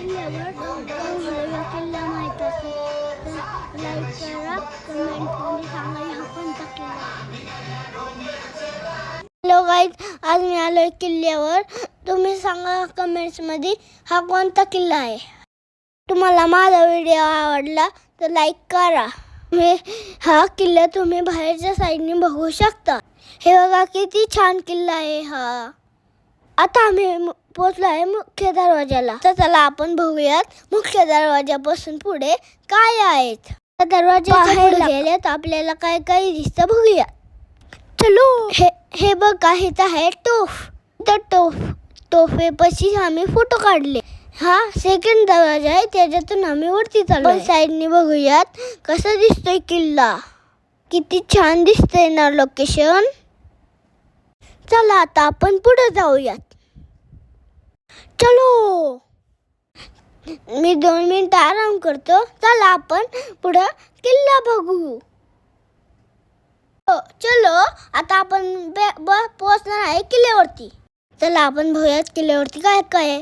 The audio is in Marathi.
किल्ल्यावर किल्ला माहीत असेल तर लाईक करा, कमेंटमध्ये सांगा हा कोणता किल्ला. हॅलो गाईज, आज मी आलोय किल्ल्यावर. तुम्ही सांगा कमेंट्समध्ये हा कोणता किल्ला आहे. तुम्हाला माझा व्हिडिओ आवडला तर लाईक करा. हा किल्ला तुम्ही बाहेरच्या साईडने बघू शकता. हे बघा किती छान किल्ला आहे हा. आता आम्ही पोहोचलो आहे मुख्य दरवाजाला. तर चला आपण बघूयात मुख्य दरवाजापासून पुढे काय आहेत. दरवाजाच्या पुढे गेले तर आपल्याला काय काय दिसतं बघूया. चलो. हे बघा इथं आहे तोफ. तर तोफेपाशी आम्ही फोटो काढले. हा सेकंड दरवाजा आहे, त्याच्यातून आम्ही वरती चाललो. साईडने बघूयात कसं दिसतोय किल्ला. किती छान दिसतंय ना लोकेशन. चला आता आपण पुढे जाऊयात. चलो. मी 2 मिनिटं आराम करतो. चला आपण पुढे किल्ला बघू. चलो आता आपण पोहोचणार आहे किल्ल्यावरती. चला आपण बघूयात किल्ल्यावरती काय काय आहे.